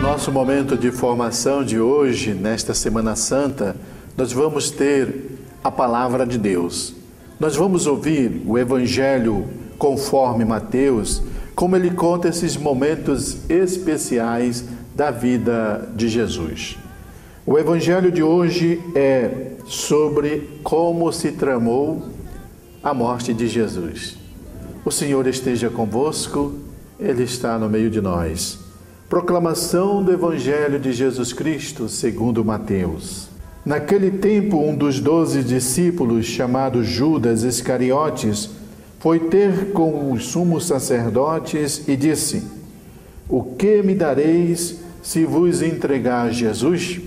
nosso momento de formação de hoje, nesta Semana Santa, nós vamos ter a Palavra de Deus. Nós vamos ouvir o Evangelho conforme Mateus, como ele conta esses momentos especiais da vida de Jesus. O Evangelho de hoje é sobre como se tramou a morte de Jesus. O Senhor esteja convosco, Ele está no meio de nós. Proclamação do Evangelho de Jesus Cristo, segundo Mateus. Naquele tempo, um dos 12 discípulos, chamado Judas Iscariotes, foi ter com os sumos sacerdotes e disse: O que me dareis se vos entregar Jesus?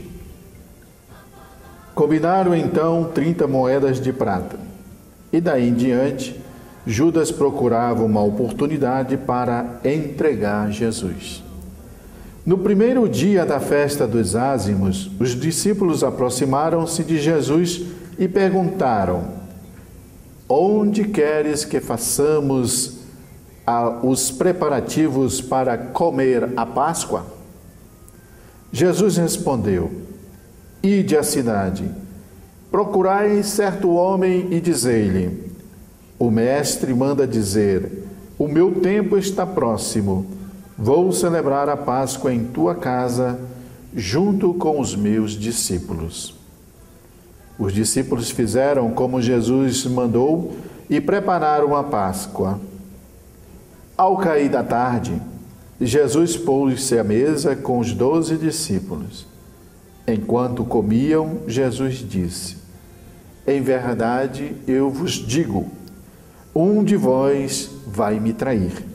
Combinaram então 30 moedas de prata. E daí em diante, Judas procurava uma oportunidade para entregar Jesus. No primeiro dia da festa dos ázimos, os discípulos aproximaram-se de Jesus e perguntaram: Onde queres que façamos os preparativos para comer a Páscoa? Jesus respondeu: Ide à cidade, procurai certo homem e dizei-lhe: O mestre manda dizer: O meu tempo está próximo. Vou celebrar a Páscoa em tua casa, junto com os meus discípulos. Os discípulos fizeram como Jesus mandou e prepararam a Páscoa. Ao cair da tarde, Jesus pôs-se à mesa com os 12 discípulos. Enquanto comiam, Jesus disse: Em verdade, eu vos digo, um de vós vai me trair.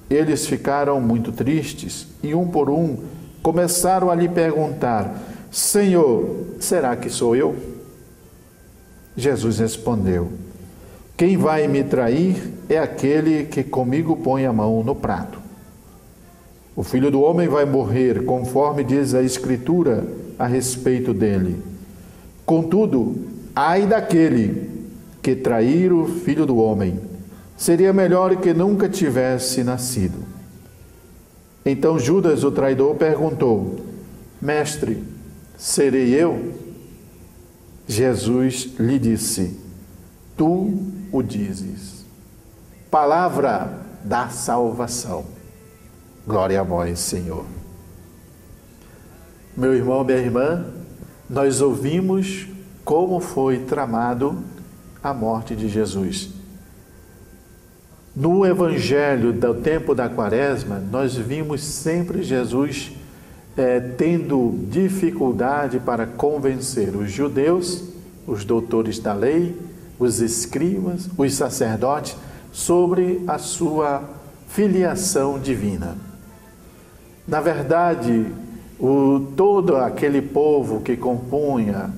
Eles ficaram muito tristes e, um por um, começaram a lhe perguntar: Senhor, será que sou eu? Jesus respondeu: Quem vai me trair é aquele que comigo põe a mão no prato. O Filho do Homem vai morrer, conforme diz a Escritura a respeito dele. Contudo, ai daquele que trair o Filho do Homem. Seria melhor que nunca tivesse nascido. Então Judas, o traidor, perguntou: Mestre, serei eu? Jesus lhe disse: Tu o dizes. Palavra da salvação. Glória a vós, Senhor. Meu irmão, minha irmã, nós ouvimos como foi tramado a morte de Jesus. No Evangelho do tempo da Quaresma, nós vimos sempre Jesus tendo dificuldade para convencer os judeus, os doutores da lei, os escribas, os sacerdotes, sobre a sua filiação divina. Na verdade, todo aquele povo que compunha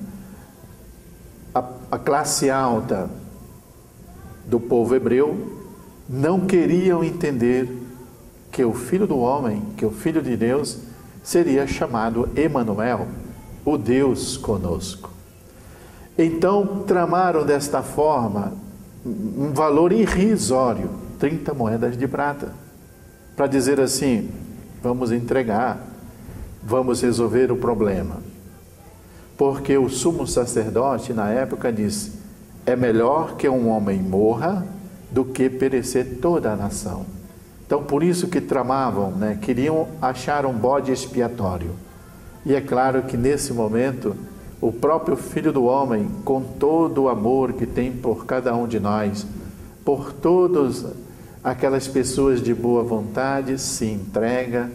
a classe alta do povo hebreu não queriam entender que o Filho do Homem, que o Filho de Deus, seria chamado Emanuel, o Deus conosco. Então, tramaram desta forma um valor irrisório, 30 moedas de prata, para dizer assim: vamos entregar, vamos resolver o problema. Porque o sumo sacerdote, na época, disse: é melhor que um homem morra do que perecer toda a nação. Então, por isso que tramavam, queriam achar um bode expiatório. E é claro que nesse momento, o próprio Filho do Homem, com todo o amor que tem por cada um de nós, por todas aquelas pessoas de boa vontade, se entrega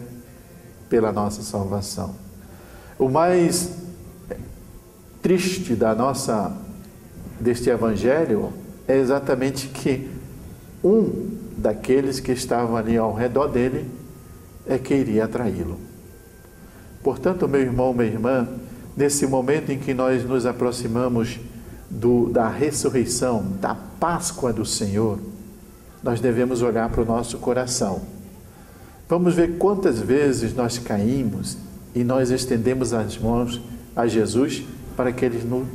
pela nossa salvação. O mais triste deste Evangelho é exatamente que um daqueles que estavam ali ao redor dele é que iria traí-lo. Portanto, meu irmão, minha irmã, nesse momento em que nós nos aproximamos da ressurreição, da Páscoa do Senhor, nós devemos olhar para o nosso coração. Vamos ver quantas vezes nós caímos e nós estendemos as mãos a Jesus para que Ele nos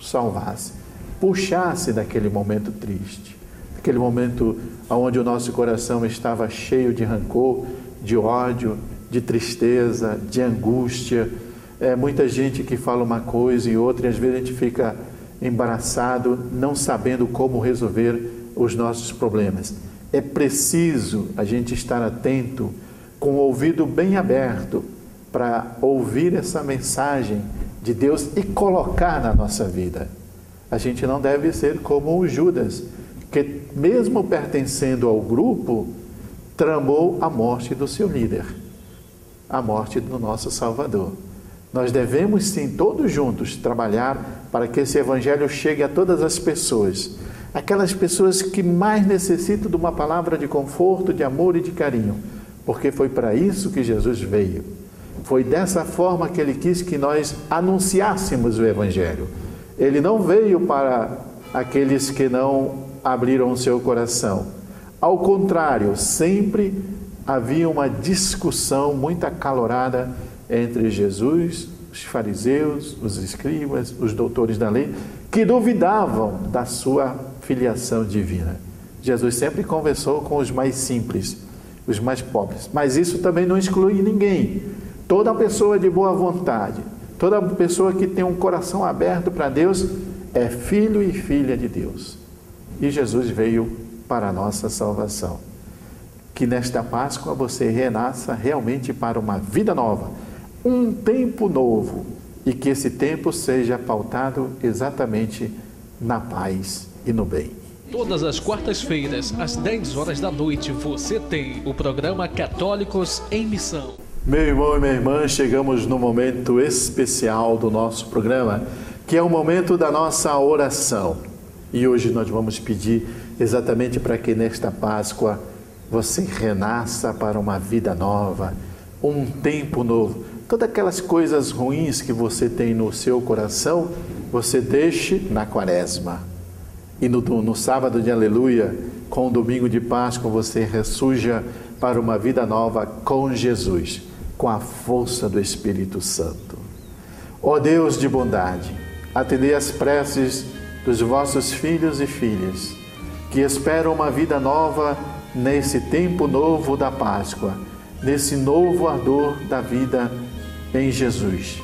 salvasse, puxasse daquele momento triste, aquele momento onde o nosso coração estava cheio de rancor, de ódio, de tristeza, de angústia. Muita gente que fala uma coisa e outra, e às vezes a gente fica embaraçado, não sabendo como resolver os nossos problemas. É preciso a gente estar atento, com o ouvido bem aberto, para ouvir essa mensagem de Deus e colocar na nossa vida. A gente não deve ser como o Judas, que mesmo pertencendo ao grupo, tramou a morte do seu líder, a morte do nosso Salvador. Nós devemos sim, todos juntos, trabalhar para que esse Evangelho chegue a todas as pessoas, aquelas pessoas que mais necessitam de uma palavra de conforto, de amor e de carinho, porque foi para isso que Jesus veio. Foi dessa forma que Ele quis que nós anunciássemos o Evangelho. Ele não veio para aqueles que não abriram o seu coração. Ao contrário, sempre havia uma discussão muito acalorada entre Jesus, os fariseus, os escribas, os doutores da lei, que duvidavam da sua filiação divina. Jesus sempre conversou com os mais simples, os mais pobres, mas isso também não exclui ninguém. Toda pessoa de boa vontade, toda pessoa que tem um coração aberto para Deus, é filho e filha de Deus. E Jesus veio para a nossa salvação. Que nesta Páscoa você renasça realmente para uma vida nova, um tempo novo, e que esse tempo seja pautado exatamente na paz e no bem. Todas as quartas-feiras, às 10 horas da noite, você tem o programa Católicos em Missão. Meu irmão e minha irmã, chegamos no momento especial do nosso programa, que é o momento da nossa oração. E hoje nós vamos pedir exatamente para que nesta Páscoa você renasça para uma vida nova, um tempo novo. Todas aquelas coisas ruins que você tem no seu coração, você deixe na Quaresma. E no sábado de Aleluia, com o domingo de Páscoa, você ressurja para uma vida nova com Jesus, com a força do Espírito Santo. Ó Deus de bondade, atendei as preces dos vossos filhos e filhas, que esperam uma vida nova nesse tempo novo da Páscoa, nesse novo ardor da vida em Jesus.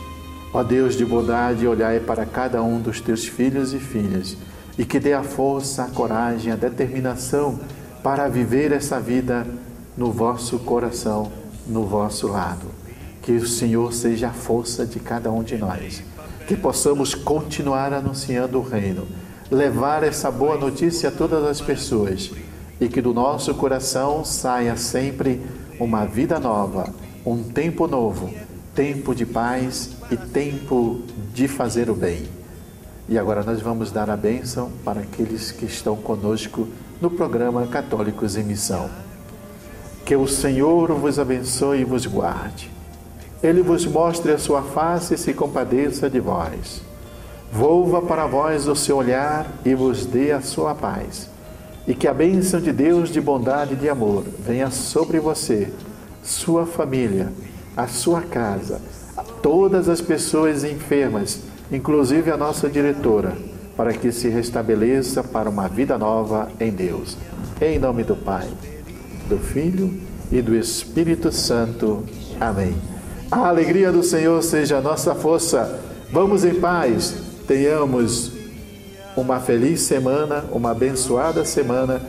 Ó Deus de bondade, olhai para cada um dos teus filhos e filhas e que dê a força, a coragem, a determinação para viver essa vida no vosso coração, no vosso lado. Que o Senhor seja a força de cada um de nós, que possamos continuar anunciando o reino, levar essa boa notícia a todas as pessoas e que do nosso coração saia sempre uma vida nova, um tempo novo, tempo de paz e tempo de fazer o bem. E agora nós vamos dar a bênção para aqueles que estão conosco no programa Católicos em Missão. Que o Senhor vos abençoe e vos guarde. Ele vos mostre a sua face e se compadeça de vós. Volva para vós o seu olhar e vos dê a sua paz. E que a bênção de Deus de bondade e de amor venha sobre você, sua família, a sua casa, a todas as pessoas enfermas, inclusive a nossa diretora, para que se restabeleça para uma vida nova em Deus. Em nome do Pai, do Filho e do Espírito Santo. Amém. A alegria do Senhor seja a nossa força. Vamos em paz. Tenhamos uma feliz semana, uma abençoada semana